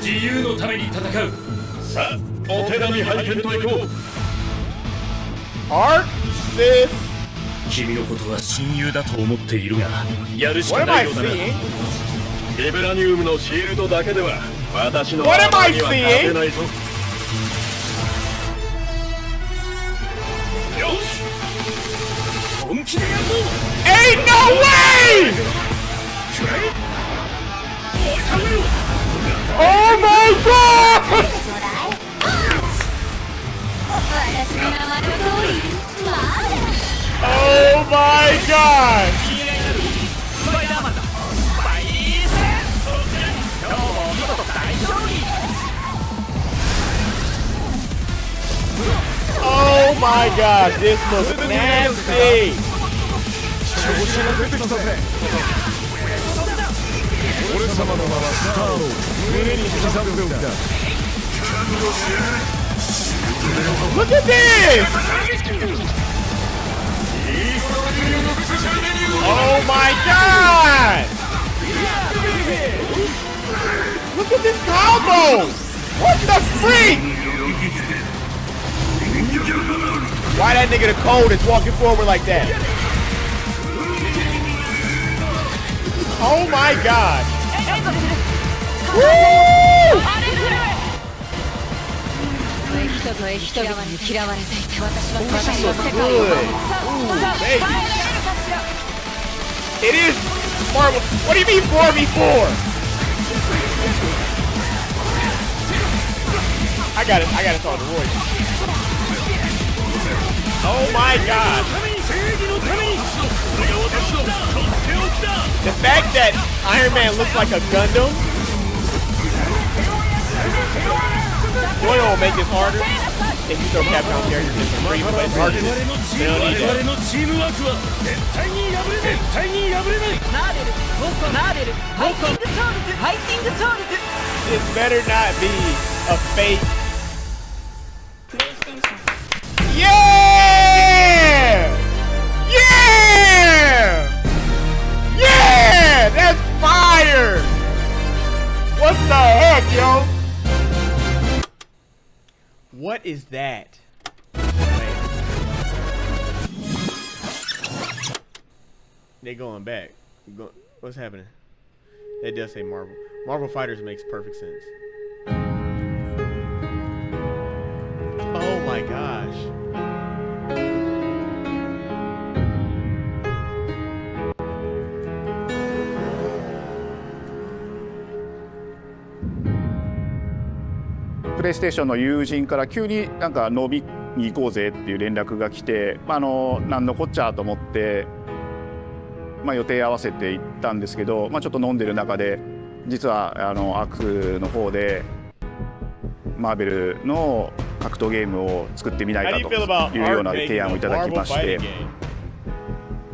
自由のために戦う。さあ、お手並み拝見といこう。Arcsys! 君のことは親友だと思っているが、やるしかないようだな。ビブラニウムのシールドだけでは私の頭には勝てないぞ。よし、本気でやるぞ。Ain't no way! Oh my god! Oh my god! Oh my gosh, this looks nasty! Look at this! Oh my god! Look at this combo! What the freak? Why that nigga the cold is walking forward like that? Oh my god! Woo! It is Marvel. What do you mean 4v4? I gotta talk to Roy. Oh my god. The fact that Iron Man looks like a Gundam. You know what will make this harder? If you throw Capcom characters in some free play Arcsys, they don't need that. This better not be a fake. Yeah! Yeah! Yeah! That's fire! What the heck, yo? What is that? They going back. What's happening? It does say Marvel. Marvel Fighters makes perfect sense. Oh my gosh. PlayStation の友人から急になんか飲みに行こうぜっていう連絡が来て、なんのこっちゃと思って、予定合わせて行ったんですけど、ちょっと飲んでる中で実はアークの方でマーベルの格闘ゲームを作ってみないかというような提案をいただきまして、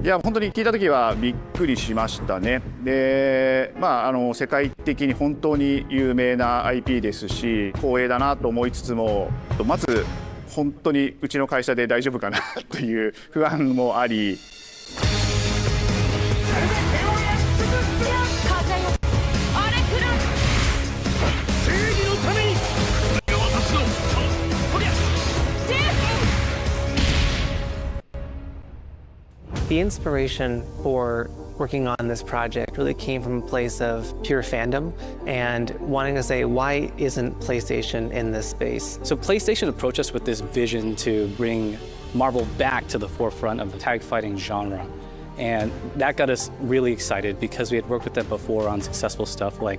いや本当に聞いた時はびっくりしましたね。で、世界的に本当に有名な IP ですし光栄だなと思いつつも、まず本当にうちの会社で大丈夫かなという不安もあり。The inspiration for working on this project really came from a place of pure fandom and wanting to say, why isn't PlayStation in this space? So PlayStation approached us with this vision to bring Marvel back to the forefront of the tag fighting genre. And that got us really excited because we had worked with them before on successful stuff like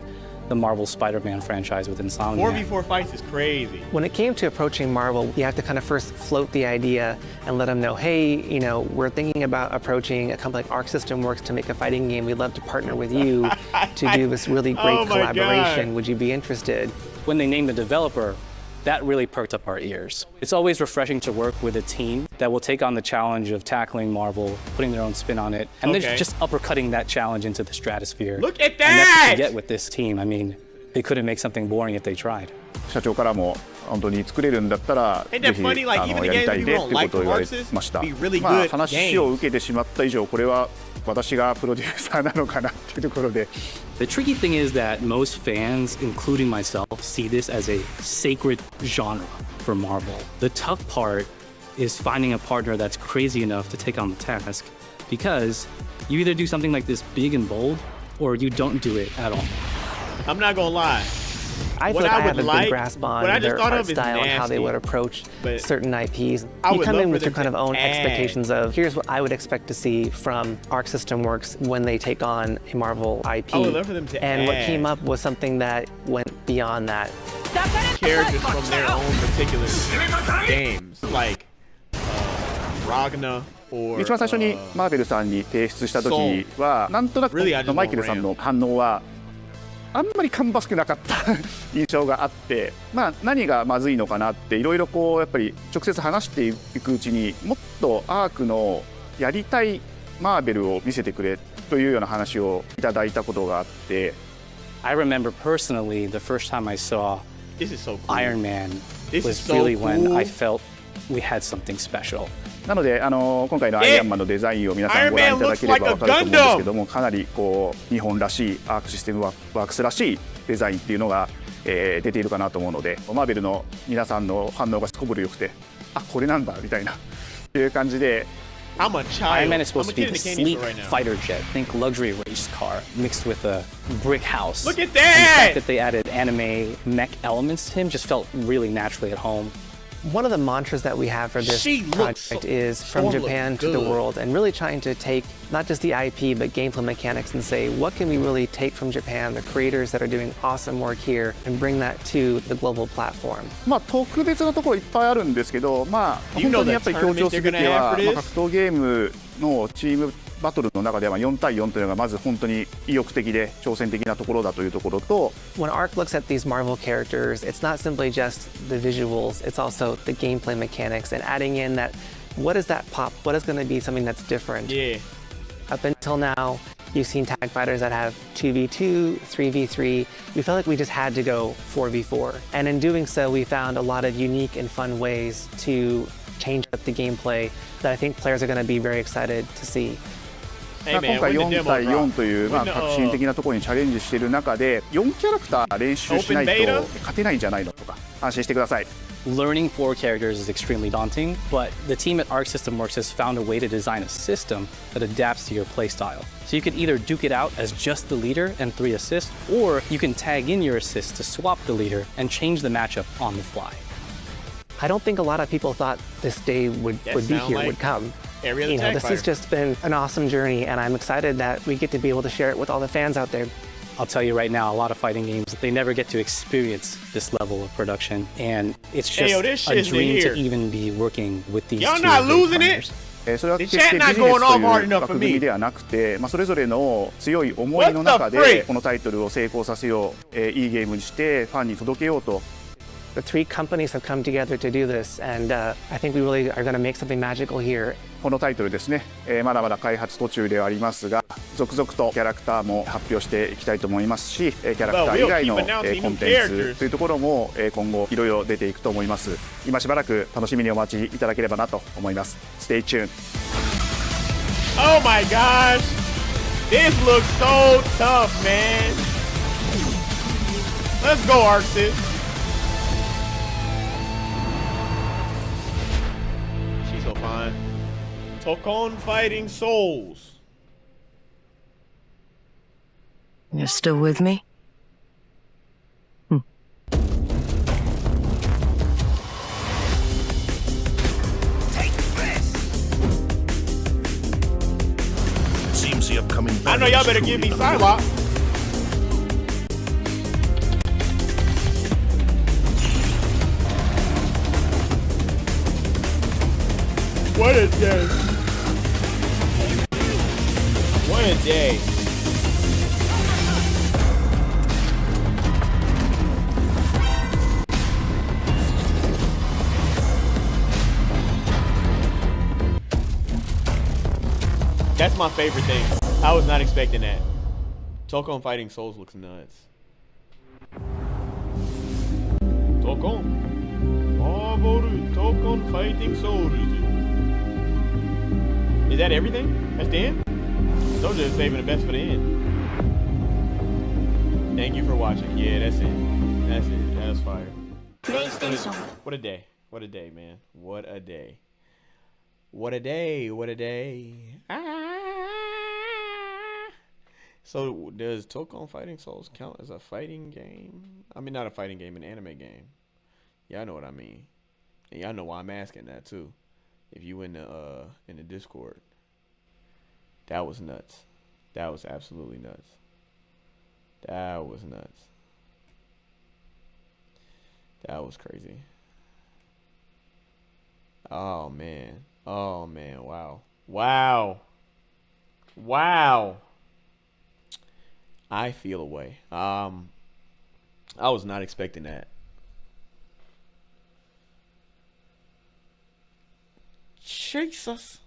the Marvel Spider-Man franchise with Insomniac. 4v4 fights is crazy. When it came to approaching Marvel, you have to kind of first float the idea and let them know, hey, we're thinking about approaching a company like Arc System Works to make a fighting game. We'd love to partner with you to do this really great collaboration. God. Would you be interested? When they named the developer, that really perked up our ears. It's always refreshing to work with a team that will take on the challenge of tackling Marvel, putting their own spin on it, and then just uppercutting that challenge into the stratosphere. Look at that! And that's what you get with this team. I mean, they couldn't make something boring if they tried. 社長からも本当に作れるんだったらぜひやりたいねってことを言われました。話を受けてしまった以上これは私がプロデューサーなのかなっていうところで。 The tricky thing is that most fans, including myself, see this as a sacred genre for Marvel. The tough part is finding a partner that's crazy enough to take on the task, because you either do something like this big and bold, or you don't do it at all. I'm not gonna lie. I What feel like I I have a would like- good grasp on what I just their thought art of is style and how they nasty, would approach but certain IPs. I You would come love in for with your them kind of to own add- expectations of, here's what I would expect to see from Arc System Works when they take on a Marvel IP. I would love for them to and what add- came up was something that went beyond that. Characters from their own particular games, like Ragna or 一番最初にマーベルさんに提出した時はなんとなく Really, I just マイケルさんの反応はあんまり芳しくなかった印象があって、まあ、何がまずいのかなっていろいろこうやっぱり直接話していくうちにもっとアークのやりたいマーベルを見せてくれというような話をいただいたことがあって。 I remember personally the first time I saw This is so cool. Iron Man This is was so really when cool. I felt we had something special. なので今回のアイアンマンのデザインを皆さんご覧いただければ分かると思うんですけども、かなりこう日本らしいアークシステムワークスらしいデザインっていうのが、出ているかなと思うので、マーベルの皆さんの反応がすこぶるよくて、あ、これなんだみたいなっていう感じで。 I'm a child. Iron Man is supposed I'm to a be kid in the the candy sleek store right now. fighter jet. Think luxury race car mixed with a brick house. Look at And the that! fact that they added anime mech elements to him just felt really naturally at home. One of the mantras that we have for this She looks project so- is from Storm Japan looks to the good. world, and really trying to take not just the IP but gameplay mechanics and say, what can we really take from Japan, the creators that are doing awesome work here, and bring that to the global platform. まあ特別なところいっぱいあるんですけど、まあ You know 本当にやっぱり強調すべき the tournament they're gonna have は、 for this? まあ格闘ゲームのチームバトルの中では4対4というのがまず本当に意欲的で挑戦的なところだというところと、 When Arc looks at these Marvel characters, it's not simply just the visuals, it's also the gameplay mechanics and adding in that, what is that pop? What is going to be something that's different? Yeah. Up until now, you've seen tag fighters that have 2v2, 3v3. We felt like we just had to go 4v4. And in doing so, we found a lot of unique and fun ways to change up the gameplay that I think players are going to be very excited to see. hey まあ man, 今回 when the 4 demo 対 drop? 4という、まあ When the, 革新的なところにチャレンジしている中で4キャラクター練習しないと Open beta? 勝てないんじゃないのとか安心してください。 Learning 4 characters is extremely daunting, but the team at Arc System Works has found a way to design a system that adapts to your playstyle. So you can either duke it out as just the leader and 3 assists, or you can tag in your assists to swap the leader and change the matchup on the fly. I don't think a lot of people thought this day would be sound here, like would come. every other You know, tag this has fighter. just been an awesome journey, and I'm excited that we get to be able to share it with all the fans out there. I'll tell you right now, a lot of fighting games, they never get to experience this level of production, and it's Hey, yo, this just a shit's dream here. to even be working with these Y'all two not great losing it? partners. それは The 決して chat ビ not ジネス going と off いう hard enough for 枠組み me. ではなくて、まあ、それぞれの強い思いの中 What the freak? でこのタイトルを成功させよう、いいゲームにしてファンに届けようと。 The 3 companies have come together to do this, and I think we really are going to make something magical here. このタイトルですね、まだまだ開発途中ではありますが続々とキャラクターも発表していきたいと思いますし、キャラクター以外の Well, we'll keep announcing コンテンツというところも今後いろいろ出ていくと思います。今しばらく楽しみにお待ちいただければなと思います。Stay tuned. Oh my gosh. This looks so tough, man. Let's go, Arcsys. She's so fine. Tokon Fighting Souls. You're still with me? Seems the upcoming I know y'all better give me Psylocke. What a day. What a day. That's my favorite thing. I was not expecting that. Tokon Fighting Souls looks nuts. Tokon. Marvel Tokon Fighting Souls. Is that everything? That's the end? Those are saving the best for the end. Thank you for watching. Yeah, that's it. That's it. That's fire. What a day. What a day, man. What a day. What a day. What a day. So does Tokon Fighting Souls count as a fighting game? I mean, not a fighting game, an anime game. Y'all know what I mean. And y'all know why I'm asking that too. If you in the Discord. That was nuts. That was absolutely nuts. That was nuts. That was crazy. Oh man. Oh man. Wow. Wow. Wow. I feel away. I was not expecting that. Jesus.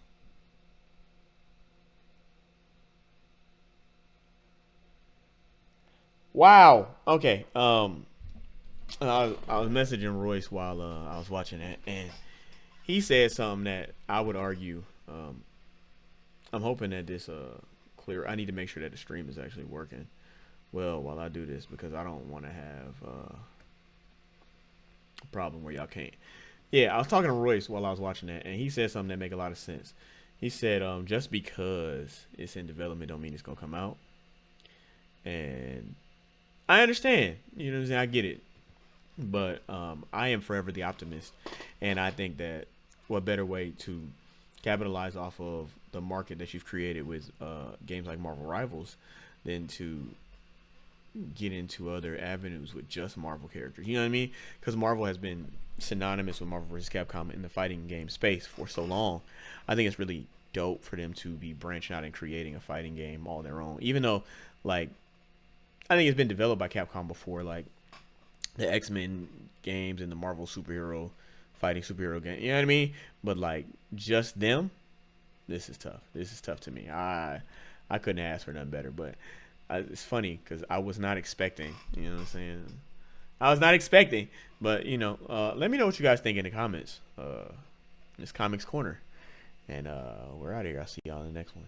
Wow. Okay. I was messaging Royce while I was watching that, and he said something that I would argue. I'm hoping that this clear. I need to make sure that the stream is actually working well while I do this, because I don't want to have a problem where y'all can't. Yeah, I was talking to Royce while I was watching that, and he said something that make a lot of sense. He said, just because it's in development don't mean it's gonna come out. And I understand, you know what I'm saying? I get it. But I am forever the optimist, and I think that what better way to capitalize off of the market that you've created with games like Marvel Rivals than to get into other avenues with just Marvel characters. You know what I mean? Because Marvel has been synonymous with Marvel vs. Capcom in the fighting game space for so long. I think it's really dope for them to be branching out and creating a fighting game all their own. Even though, like, I think it's been developed by Capcom before, like the X-Men games and the Marvel superhero game. You know what I mean? But like just them, this is tough. This is tough to me. I couldn't ask for nothing better. But it's funny because I was not expecting. You know what I'm saying? I was not expecting. But you know, let me know what you guys think in the comments. This Comics Corner, and we're out of here. I'll see y'all in the next one.